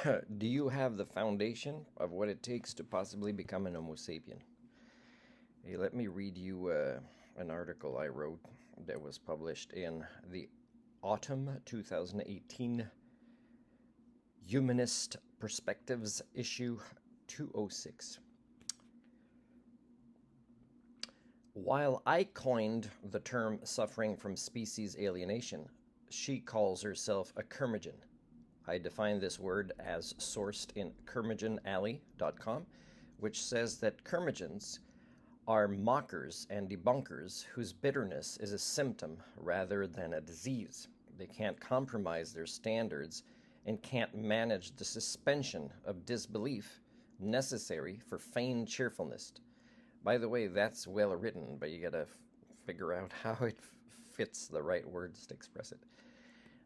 Do you have the foundation of what it takes to possibly become an Homo sapien? Hey, let me read you an article I wrote that was published in the autumn 2018 Humanist Perspectives, issue 206. While I coined the term suffering from species alienation, she calls herself a curmudgeon. I define this word as sourced in curmudgeonalley.com, which says that curmudgeons are mockers and debunkers whose bitterness is a symptom rather than a disease. They can't compromise their standards and can't manage the suspension of disbelief necessary for feigned cheerfulness. By the way, that's well written, but you gotta figure out how it fits the right words to express it.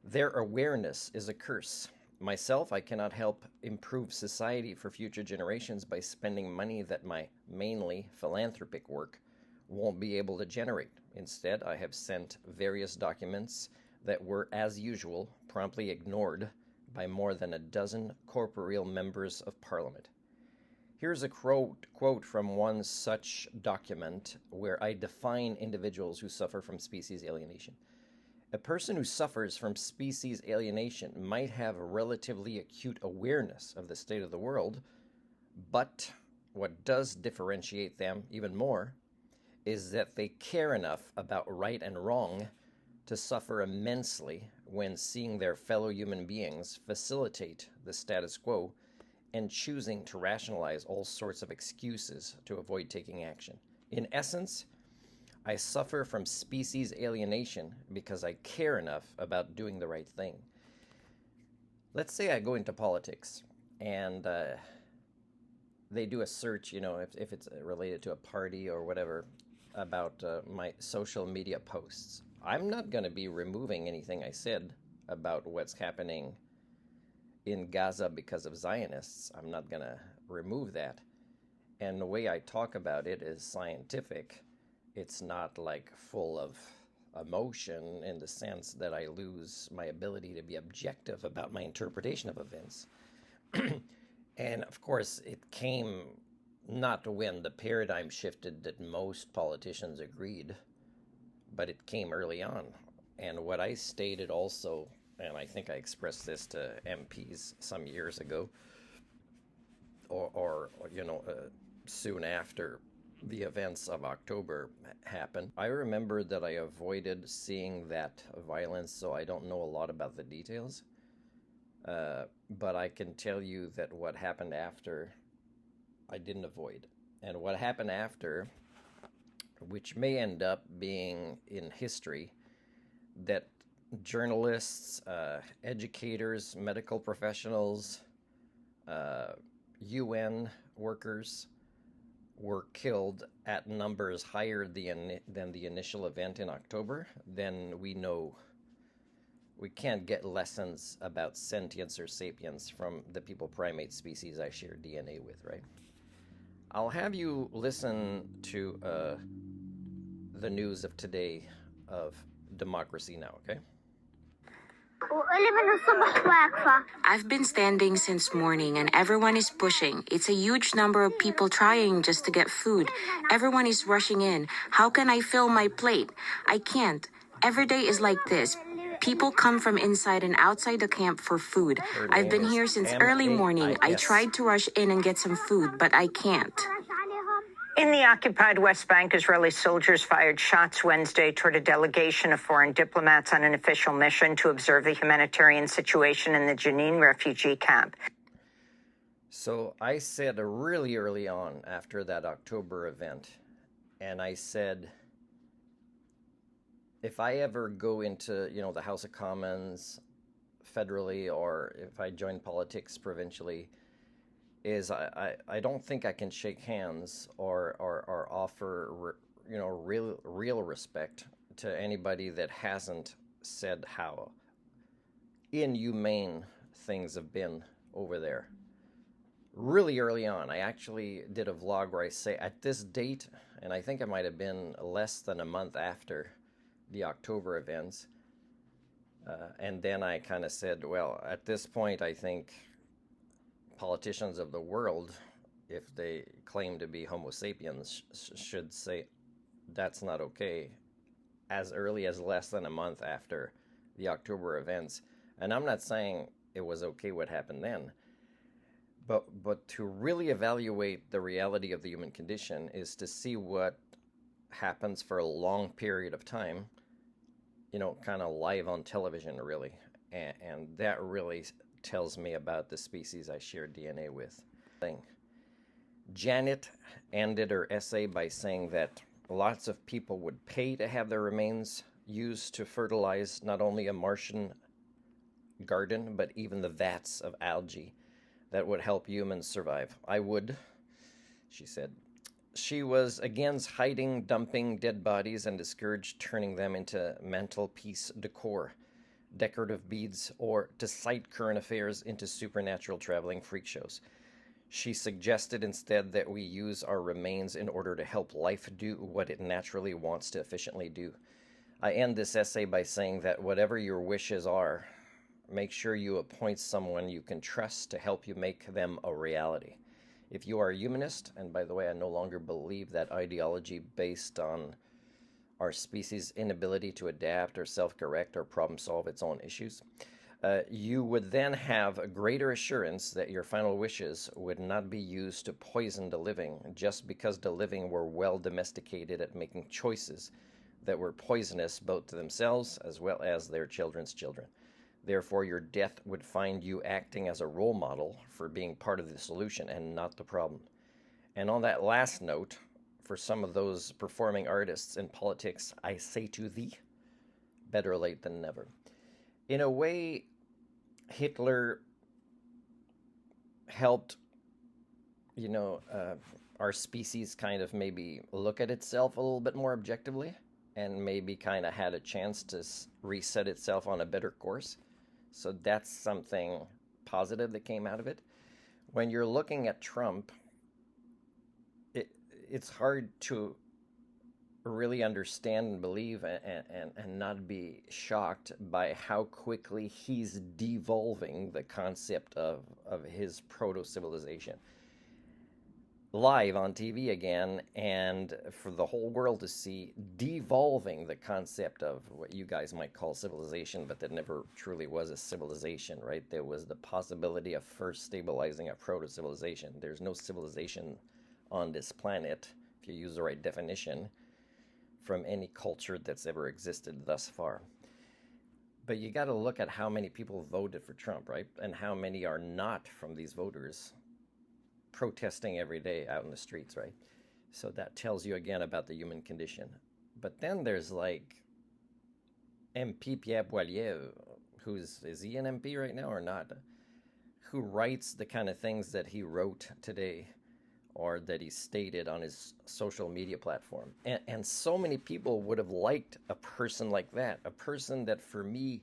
Their awareness is a curse. Myself, I cannot help improve society for future generations by spending money that my mainly philanthropic work won't be able to generate. Instead, I have sent various documents that were, as usual, promptly ignored by more than a dozen corporeal members of Parliament. Here's a quote from one such document where I define individuals who suffer from species alienation. A person who suffers from species alienation might have a relatively acute awareness of the state of the world, but what does differentiate them even more is that they care enough about right and wrong to suffer immensely when seeing their fellow human beings facilitate the status quo and choosing to rationalize all sorts of excuses to avoid taking action. In essence, I suffer from species alienation because I care enough about doing the right thing. Let's say I go into politics and they do a search, if it's related to a party or whatever, about my social media posts. I'm not going to be removing anything I said about what's happening in Gaza because of Zionists. I'm not going to remove that. And the way I talk about it is scientific. It's not like full of emotion in the sense that I lose my ability to be objective about my interpretation of events. And of course, it came not when the paradigm shifted that most politicians agreed, but it came early on. And what I stated also, and I think I expressed this to MPs some years ago, or soon after the events of October happened, I remember that I avoided seeing that violence, so I don't know a lot about the details. But I can tell you that what happened after, I didn't avoid. And what happened after, which may end up being in history, that journalists, educators, medical professionals, UN workers were killed at numbers higher than the initial event in October, then we know we can't get lessons about sentience or sapience from the people primate species I share DNA with, right? I'll have you listen to the news of today of Democracy Now!, okay? I've been standing since morning and everyone is pushing. It's a huge number of people trying just to get food. Everyone is rushing in. How can I fill my plate? I can't. Every day is like this. People come from inside and outside the camp for food. I've been here since early morning. I tried to rush in and get some food, but I can't. In the occupied West Bank, Israeli soldiers fired shots Wednesday toward a delegation of foreign diplomats on an official mission to observe the humanitarian situation in the Jenin refugee camp. So I said really early on after that October event, and I said, if I ever go into, the House of Commons federally, or if I join politics provincially, is I don't think I can shake hands or offer real respect to anybody that hasn't said how inhumane things have been over there. Really early on, I actually did a vlog where I say at this date, and I think it might have been less than a month after the October events, and then I kind of said, well, at this point, I think politicians of the world, if they claim to be Homo sapiens, should say that's not okay as early as less than a month after the October events. And I'm not saying it was okay what happened then, but to really evaluate the reality of the human condition is to see what happens for a long period of time, kind of live on television, really. And that really tells me about the species I share DNA with. Janet ended her essay by saying that lots of people would pay to have their remains used to fertilize not only a Martian garden, but even the vats of algae that would help humans survive. I would, she said. She was against hiding, dumping dead bodies and discouraged turning them into mental piece decor, decorative beads, or to cite current affairs into supernatural traveling freak shows. She suggested instead that we use our remains in order to help life do what it naturally wants to efficiently do. I end this essay by saying that whatever your wishes are, make sure you appoint someone you can trust to help you make them a reality. If you are a humanist, and by the way, I no longer believe that ideology based on our species' inability to adapt or self-correct or problem-solve its own issues, you would then have a greater assurance that your final wishes would not be used to poison the living just because the living were well domesticated at making choices that were poisonous both to themselves as well as their children's children. Therefore, your death would find you acting as a role model for being part of the solution and not the problem. And on that last note, for some of those performing artists in politics, I say to thee, better late than never. In a way, Hitler helped, our species kind of maybe look at itself a little bit more objectively and maybe kind of had a chance to reset itself on a better course. So that's something positive that came out of it. When you're looking at Trump, it's hard to really understand and believe and not be shocked by how quickly he's devolving the concept of his proto-civilization. Live on TV again, and for the whole world to see, devolving the concept of what you guys might call civilization, but that never truly was a civilization, right? There was the possibility of first stabilizing a proto-civilization. There's no civilization on this planet, if you use the right definition, from any culture that's ever existed thus far. But you got to look at how many people voted for Trump, right? And how many are not from these voters protesting every day out in the streets, right? So that tells you again about the human condition. But then there's like MP Pierre Poilievre, is he an MP right now or not? Who writes the kind of things that he wrote today or that he stated on his social media platform. And so many people would have liked a person like that, a person that for me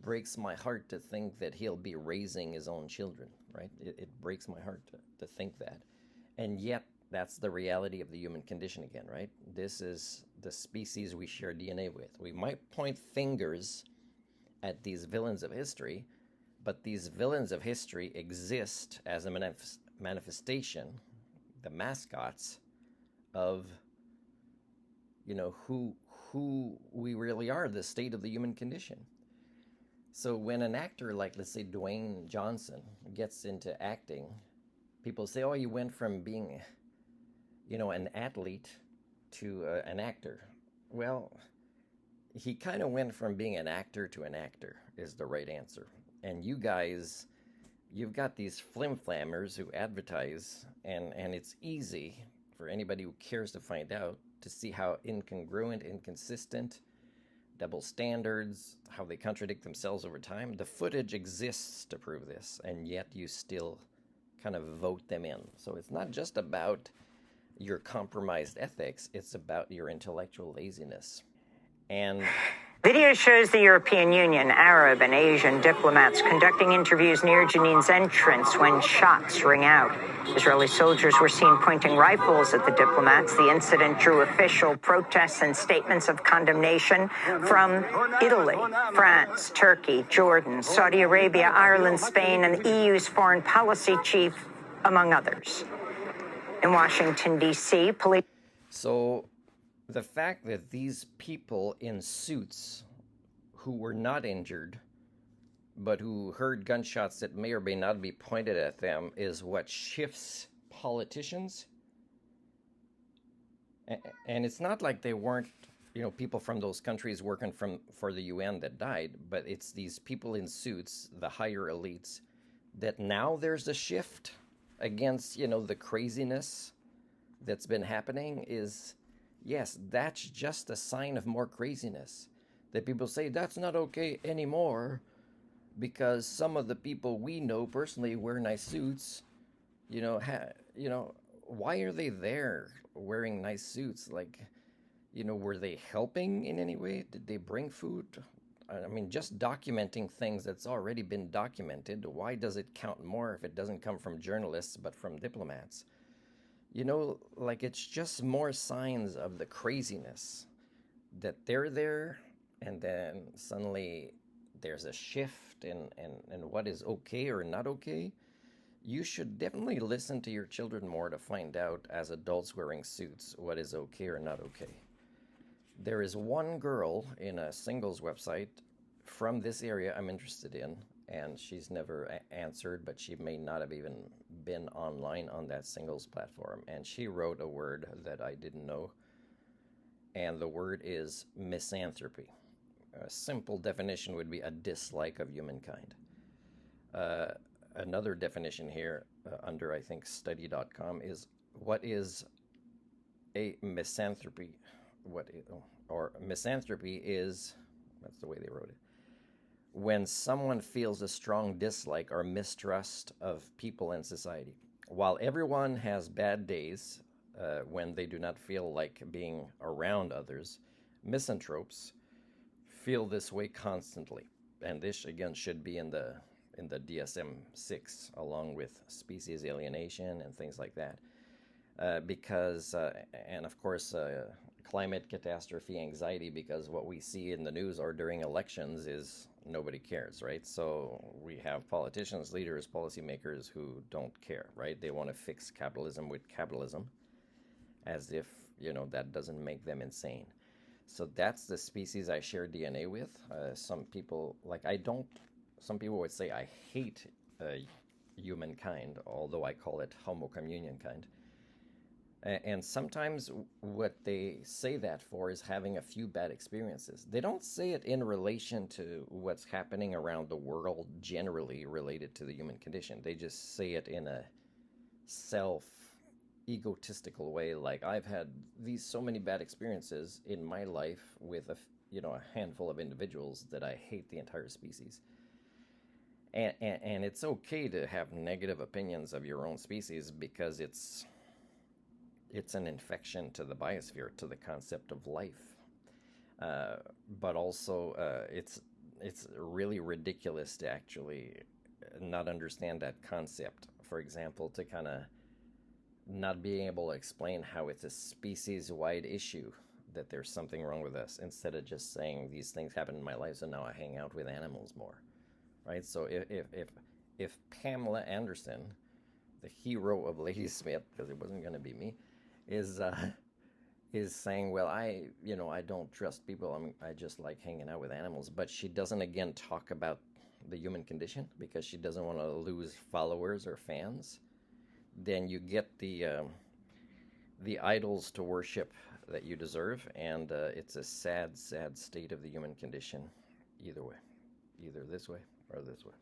breaks my heart to think that he'll be raising his own children, right? It breaks my heart to think that. And yet, that's the reality of the human condition again, right? This is the species we share DNA with. We might point fingers at these villains of history, but these villains of history exist as a manifestation, the mascots of, who we really are, the state of the human condition. So when an actor like, let's say, Dwayne Johnson gets into acting, people say, oh, he went from being, an athlete to an actor. Well, he kind of went from being an actor to an actor is the right answer. And you guys, you've got these flim-flammers who advertise, and it's easy for anybody who cares to find out to see how incongruent, inconsistent, double standards, how they contradict themselves over time. The footage exists to prove this, and yet you still kind of vote them in. So it's not just about your compromised ethics, it's about your intellectual laziness. And Video shows the European Union, Arab, and Asian diplomats conducting interviews near Jenin's entrance when shots ring out. Israeli soldiers were seen pointing rifles at the diplomats. The incident drew official protests and statements of condemnation from Italy, France, Turkey, Jordan, Saudi Arabia, Ireland, Spain, and the EU's foreign policy chief, among others. In Washington, D.C., police... So the fact that these people in suits who were not injured, but who heard gunshots that may or may not be pointed at them, is what shifts politicians. And it's not like they weren't, people from those countries working for the UN that died, but it's these people in suits, the higher elites, that now there's a shift against, the craziness that's been happening is... Yes, that's just a sign of more craziness. That people say that's not okay anymore because some of the people we know personally wear nice suits. Why are they there wearing nice suits? Were they helping in any way? Did they bring food? I mean, just documenting things that's already been documented. Why does it count more if it doesn't come from journalists but from diplomats? It's just more signs of the craziness that they're there, and then suddenly there's a shift in what is okay or not okay. You should definitely listen to your children more to find out, as adults wearing suits, what is okay or not okay. There is one girl in a singles website from this area I'm interested in, and she's never answered, but she may not have even been online on that singles platform. And she wrote a word that I didn't know, and the word is misanthropy. A simple definition would be a dislike of humankind. Another definition here under, I think, study.com is what is a misanthropy? Misanthropy is, that's the way they wrote it, when someone feels a strong dislike or mistrust of people in society. While everyone has bad days when they do not feel like being around others, misanthropes feel this way constantly. And this, again, should be in the DSM-6, along with species alienation and things like that. And of course, climate catastrophe anxiety, because what we see in the news or during elections is nobody cares, right? So we have politicians, leaders, policymakers who don't care, right? They want to fix capitalism with capitalism as if, that doesn't make them insane. So that's the species I share DNA with. Some people would say I hate humankind, although I call it homo communion kind. And sometimes what they say that for is having a few bad experiences. They don't say it in relation to what's happening around the world generally related to the human condition. They just say it in a self-egotistical way, like, I've had so many bad experiences in my life with a handful of individuals that I hate the entire species. And it's okay to have negative opinions of your own species because it's an infection to the biosphere, to the concept of life. But also, it's really ridiculous to actually not understand that concept. For example, to kind of not being able to explain how it's a species-wide issue, that there's something wrong with us, instead of just saying these things happen in my life, so now I hang out with animals more, right? So if Pamela Anderson, the hero of Ladysmith, because it wasn't going to be me, is saying, well, I don't trust people. I just like hanging out with animals. But she doesn't, again, talk about the human condition because she doesn't want to lose followers or fans. Then you get the idols to worship that you deserve, and it's a sad, sad state of the human condition either way, either this way or this way.